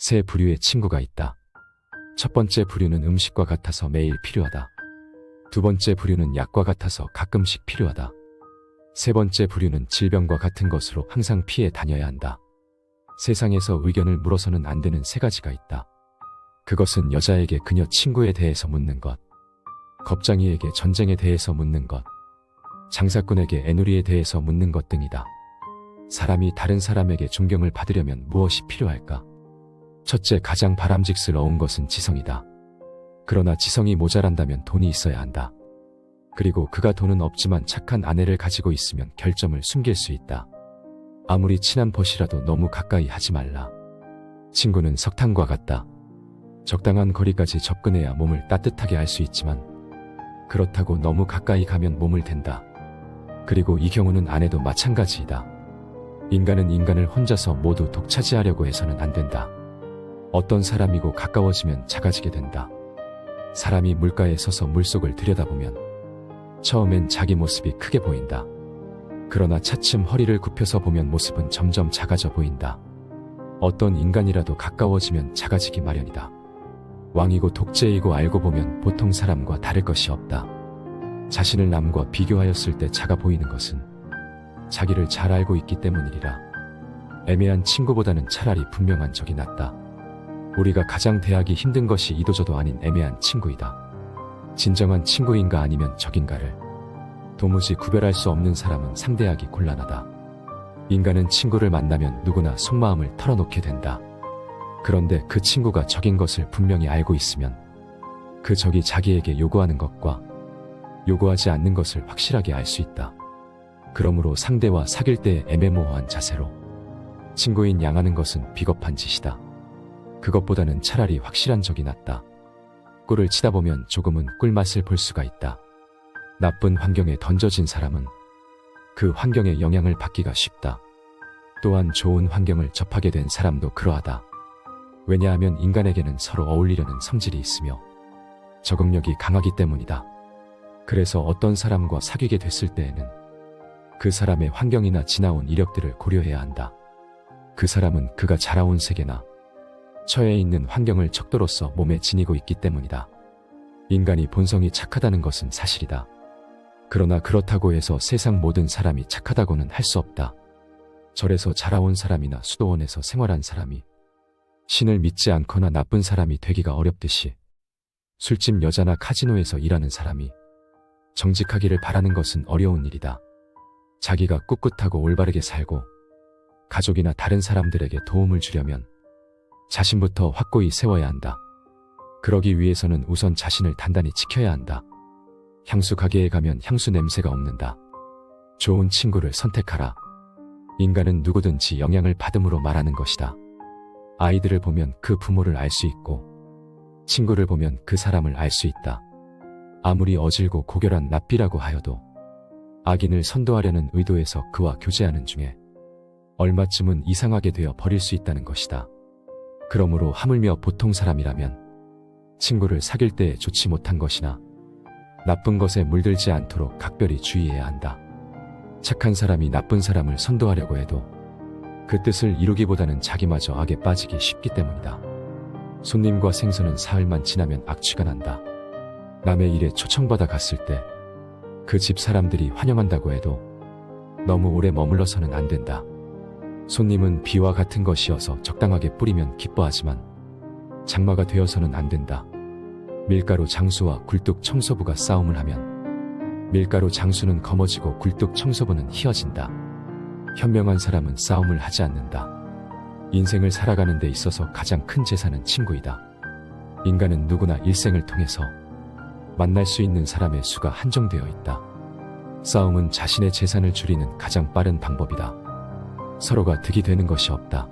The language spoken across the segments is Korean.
세 부류의 친구가 있다. 첫 번째 부류는 음식과 같아서 매일 필요하다. 두 번째 부류는 약과 같아서 가끔씩 필요하다. 세 번째 부류는 질병과 같은 것으로 항상 피해 다녀야 한다. 세상에서 의견을 물어서는 안 되는 세 가지가 있다. 그것은 여자에게 그녀 친구에 대해서 묻는 것, 겁쟁이에게 전쟁에 대해서 묻는 것, 장사꾼에게 애누리에 대해서 묻는 것 등이다. 사람이 다른 사람에게 존경을 받으려면 무엇이 필요할까? 첫째, 가장 바람직스러운 것은 지성이다. 그러나 지성이 모자란다면 돈이 있어야 한다. 그리고 그가 돈은 없지만 착한 아내를 가지고 있으면 결점을 숨길 수 있다. 아무리 친한 벗이라도 너무 가까이 하지 말라. 친구는 석탄과 같다. 적당한 거리까지 접근해야 몸을 따뜻하게 할 수 있지만 그렇다고 너무 가까이 가면 몸을 댄다. 그리고 이 경우는 아내도 마찬가지이다. 인간은 인간을 혼자서 모두 독차지하려고 해서는 안 된다. 어떤 사람이고 가까워지면 작아지게 된다. 사람이 물가에 서서 물속을 들여다보면 처음엔 자기 모습이 크게 보인다. 그러나 차츰 허리를 굽혀서 보면 모습은 점점 작아져 보인다. 어떤 인간이라도 가까워지면 작아지기 마련이다. 왕이고 독재이고 알고 보면 보통 사람과 다를 것이 없다. 자신을 남과 비교하였을 때 작아 보이는 것은 자기를 잘 알고 있기 때문이리라. 애매한 친구보다는 차라리 분명한 적이 낫다. 우리가 가장 대하기 힘든 것이 이도저도 아닌 애매한 친구이다. 진정한 친구인가 아니면 적인가를 도무지 구별할 수 없는 사람은 상대하기 곤란하다. 인간은 친구를 만나면 누구나 속마음을 털어놓게 된다. 그런데 그 친구가 적인 것을 분명히 알고 있으면 그 적이 자기에게 요구하는 것과 요구하지 않는 것을 확실하게 알 수 있다. 그러므로 상대와 사귈 때의 애매모호한 자세로 친구인 양하는 것은 비겁한 짓이다. 그것보다는 차라리 확실한 적이 낫다. 꿀을 치다 보면 조금은 꿀맛을 볼 수가 있다. 나쁜 환경에 던져진 사람은 그 환경의 영향을 받기가 쉽다. 또한 좋은 환경을 접하게 된 사람도 그러하다. 왜냐하면 인간에게는 서로 어울리려는 성질이 있으며 적응력이 강하기 때문이다. 그래서 어떤 사람과 사귀게 됐을 때에는 그 사람의 환경이나 지나온 이력들을 고려해야 한다. 그 사람은 그가 자라온 세계나 처해 있는 환경을 척도로서 몸에 지니고 있기 때문이다. 인간이 본성이 착하다는 것은 사실이다. 그러나 그렇다고 해서 세상 모든 사람이 착하다고는 할 수 없다. 절에서 자라온 사람이나 수도원에서 생활한 사람이 신을 믿지 않거나 나쁜 사람이 되기가 어렵듯이 술집 여자나 카지노에서 일하는 사람이 정직하기를 바라는 것은 어려운 일이다. 자기가 꿋꿋하고 올바르게 살고 가족이나 다른 사람들에게 도움을 주려면 자신부터 확고히 세워야 한다. 그러기 위해서는 우선 자신을 단단히 지켜야 한다. 향수 가게에 가면 향수 냄새가 없는다. 좋은 친구를 선택하라. 인간은 누구든지 영향을 받음으로 말하는 것이다. 아이들을 보면 그 부모를 알 수 있고 친구를 보면 그 사람을 알 수 있다. 아무리 어질고 고결한 납비라고 하여도 악인을 선도하려는 의도에서 그와 교제하는 중에 얼마쯤은 이상하게 되어 버릴 수 있다는 것이다. 그러므로 하물며 보통 사람이라면 친구를 사귈 때에 좋지 못한 것이나 나쁜 것에 물들지 않도록 각별히 주의해야 한다. 착한 사람이 나쁜 사람을 선도하려고 해도 그 뜻을 이루기보다는 자기마저 악에 빠지기 쉽기 때문이다. 손님과 생선은 사흘만 지나면 악취가 난다. 남의 일에 초청받아 갔을 때 그 집 사람들이 환영한다고 해도 너무 오래 머물러서는 안 된다. 손님은 비와 같은 것이어서 적당하게 뿌리면 기뻐하지만 장마가 되어서는 안 된다. 밀가루 장수와 굴뚝 청소부가 싸움을 하면 밀가루 장수는 검어지고 굴뚝 청소부는 희어진다. 현명한 사람은 싸움을 하지 않는다. 인생을 살아가는 데 있어서 가장 큰 재산은 친구이다. 인간은 누구나 일생을 통해서 만날 수 있는 사람의 수가 한정되어 있다. 싸움은 자신의 재산을 줄이는 가장 빠른 방법이다. 서로가 득이 되는 것이 없다.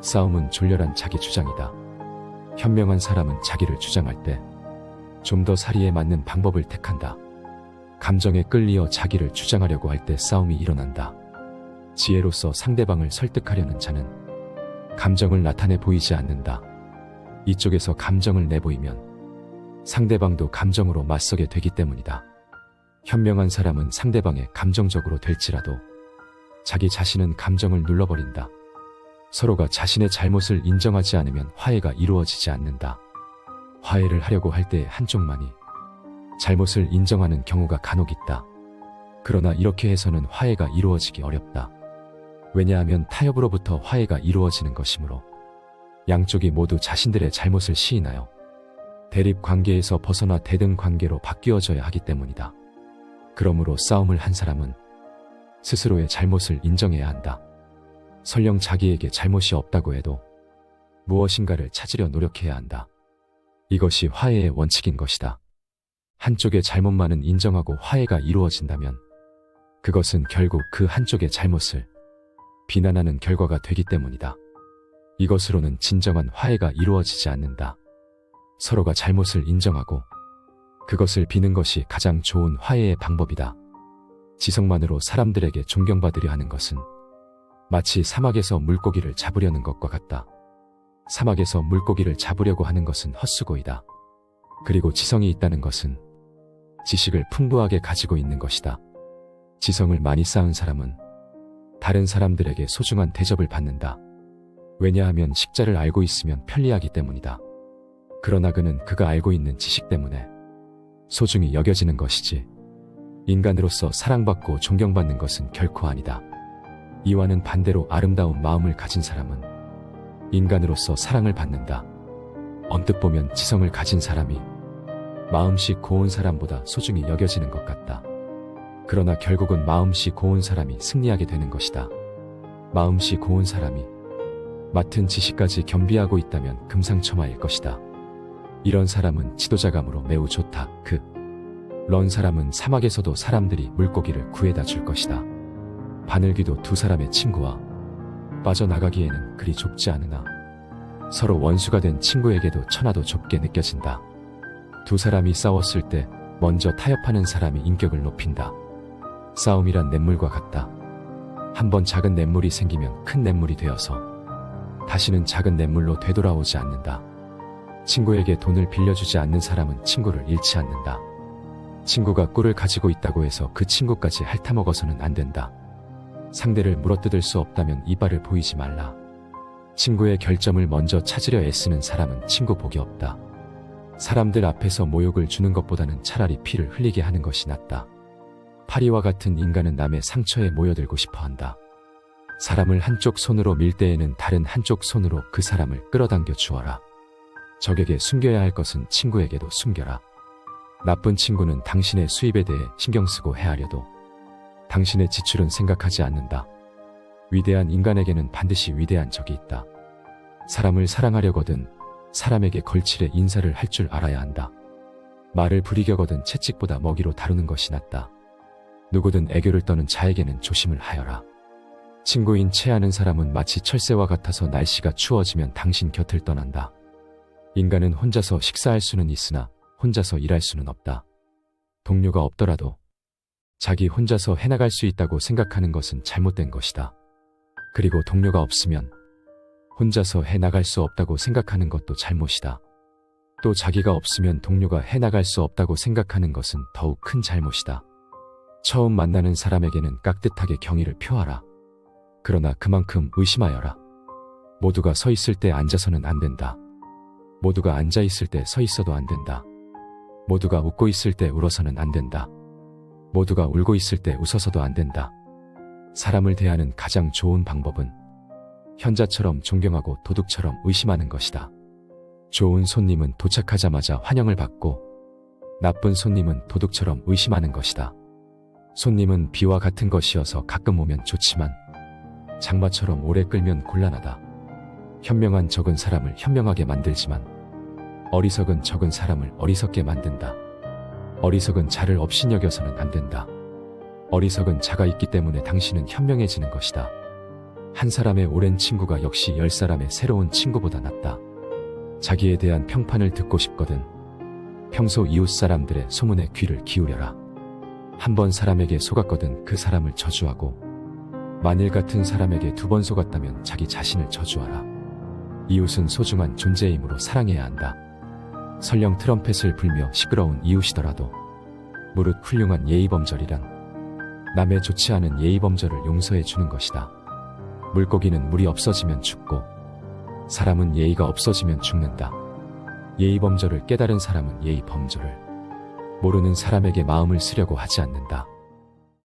싸움은 졸렬한 자기 주장이다. 현명한 사람은 자기를 주장할 때 좀 더 사리에 맞는 방법을 택한다. 감정에 끌리어 자기를 주장하려고 할 때 싸움이 일어난다. 지혜로서 상대방을 설득하려는 자는 감정을 나타내 보이지 않는다. 이쪽에서 감정을 내보이면 상대방도 감정으로 맞서게 되기 때문이다. 현명한 사람은 상대방의 감정적으로 될지라도 자기 자신은 감정을 눌러버린다. 서로가 자신의 잘못을 인정하지 않으면 화해가 이루어지지 않는다. 화해를 하려고 할 때 한쪽만이 잘못을 인정하는 경우가 간혹 있다. 그러나 이렇게 해서는 화해가 이루어지기 어렵다. 왜냐하면 타협으로부터 화해가 이루어지는 것이므로 양쪽이 모두 자신들의 잘못을 시인하여 대립 관계에서 벗어나 대등 관계로 바뀌어져야 하기 때문이다. 그러므로 싸움을 한 사람은 스스로의 잘못을 인정해야 한다. 설령 자기에게 잘못이 없다고 해도 무엇인가를 찾으려 노력해야 한다. 이것이 화해의 원칙인 것이다. 한쪽의 잘못만은 인정하고 화해가 이루어진다면 그것은 결국 그 한쪽의 잘못을 비난하는 결과가 되기 때문이다. 이것으로는 진정한 화해가 이루어지지 않는다. 서로가 잘못을 인정하고 그것을 비는 것이 가장 좋은 화해의 방법이다. 지성만으로 사람들에게 존경받으려 하는 것은 마치 사막에서 물고기를 잡으려는 것과 같다. 사막에서 물고기를 잡으려고 하는 것은 헛수고이다. 그리고 지성이 있다는 것은 지식을 풍부하게 가지고 있는 것이다. 지성을 많이 쌓은 사람은 다른 사람들에게 소중한 대접을 받는다. 왜냐하면 식자를 알고 있으면 편리하기 때문이다. 그러나 그는 그가 알고 있는 지식 때문에 소중히 여겨지는 것이지 인간으로서 사랑받고 존경받는 것은 결코 아니다. 이와는 반대로 아름다운 마음을 가진 사람은 인간으로서 사랑을 받는다. 언뜻 보면 지성을 가진 사람이 마음씨 고운 사람보다 소중히 여겨지는 것 같다. 그러나 결국은 마음씨 고운 사람이 승리하게 되는 것이다. 마음씨 고운 사람이 맡은 지식까지 겸비하고 있다면 금상첨화일 것이다. 이런 사람은 지도자감으로 매우 좋다. 런 사람은 사막에서도 사람들이 물고기를 구해다 줄 것이다. 바늘귀도 두 사람의 친구와 빠져나가기에는 그리 좁지 않으나 서로 원수가 된 친구에게도 천하도 좁게 느껴진다. 두 사람이 싸웠을 때 먼저 타협하는 사람이 인격을 높인다. 싸움이란 냇물과 같다. 한번 작은 냇물이 생기면 큰 냇물이 되어서 다시는 작은 냇물로 되돌아오지 않는다. 친구에게 돈을 빌려주지 않는 사람은 친구를 잃지 않는다. 친구가 꿀을 가지고 있다고 해서 그 친구까지 핥아먹어서는 안 된다. 상대를 물어뜯을 수 없다면 이발을 보이지 말라. 친구의 결점을 먼저 찾으려 애쓰는 사람은 친구 복이 없다. 사람들 앞에서 모욕을 주는 것보다는 차라리 피를 흘리게 하는 것이 낫다. 파리와 같은 인간은 남의 상처에 모여들고 싶어한다. 사람을 한쪽 손으로 밀 때에는 다른 한쪽 손으로 그 사람을 끌어당겨 주어라. 적에게 숨겨야 할 것은 친구에게도 숨겨라. 나쁜 친구는 당신의 수입에 대해 신경 쓰고 헤아려도 당신의 지출은 생각하지 않는다. 위대한 인간에게는 반드시 위대한 적이 있다. 사람을 사랑하려거든 사람에게 걸칠에 인사를 할 줄 알아야 한다. 말을 부리겨거든 채찍보다 먹이로 다루는 것이 낫다. 누구든 애교를 떠는 자에게는 조심을 하여라. 친구인 채하는 사람은 마치 철새와 같아서 날씨가 추워지면 당신 곁을 떠난다. 인간은 혼자서 식사할 수는 있으나 혼자서 일할 수는 없다. 동료가 없더라도 자기 혼자서 해나갈 수 있다고 생각하는 것은 잘못된 것이다. 그리고 동료가 없으면 혼자서 해나갈 수 없다고 생각하는 것도 잘못이다. 또 자기가 없으면 동료가 해나갈 수 없다고 생각하는 것은 더욱 큰 잘못이다. 처음 만나는 사람에게는 깍듯하게 경의를 표하라. 그러나 그만큼 의심하여라. 모두가 서 있을 때 앉아서는 안 된다. 모두가 앉아 있을 때 서 있어도 안 된다. 모두가 웃고 있을 때 울어서는 안 된다. 모두가 울고 있을 때 웃어서도 안 된다. 사람을 대하는 가장 좋은 방법은 현자처럼 존경하고 도둑처럼 의심하는 것이다. 좋은 손님은 도착하자마자 환영을 받고 나쁜 손님은 도둑처럼 의심하는 것이다. 손님은 비와 같은 것이어서 가끔 오면 좋지만 장마처럼 오래 끌면 곤란하다. 현명한 적은 사람을 현명하게 만들지만 어리석은 적은 사람을 어리석게 만든다. 어리석은 자를 업신여겨서는 안 된다. 어리석은 자가 있기 때문에 당신은 현명해지는 것이다. 한 사람의 오랜 친구가 역시 10사람의 새로운 친구보다 낫다. 자기에 대한 평판을 듣고 싶거든 평소 이웃 사람들의 소문에 귀를 기울여라. 한 번 사람에게 속았거든 그 사람을 저주하고 만일 같은 사람에게 2번 속았다면 자기 자신을 저주하라. 이웃은 소중한 존재이므로 사랑해야 한다. 설령 트럼펫을 불며 시끄러운 이웃이더라도 무릇 훌륭한 예의범절이란 남의 좋지 않은 예의범절을 용서해 주는 것이다. 물고기는 물이 없어지면 죽고 사람은 예의가 없어지면 죽는다. 예의 범절을 깨달은 사람은 예의 범절을 모르는 사람에게 마음을 쓰려고 하지 않는다.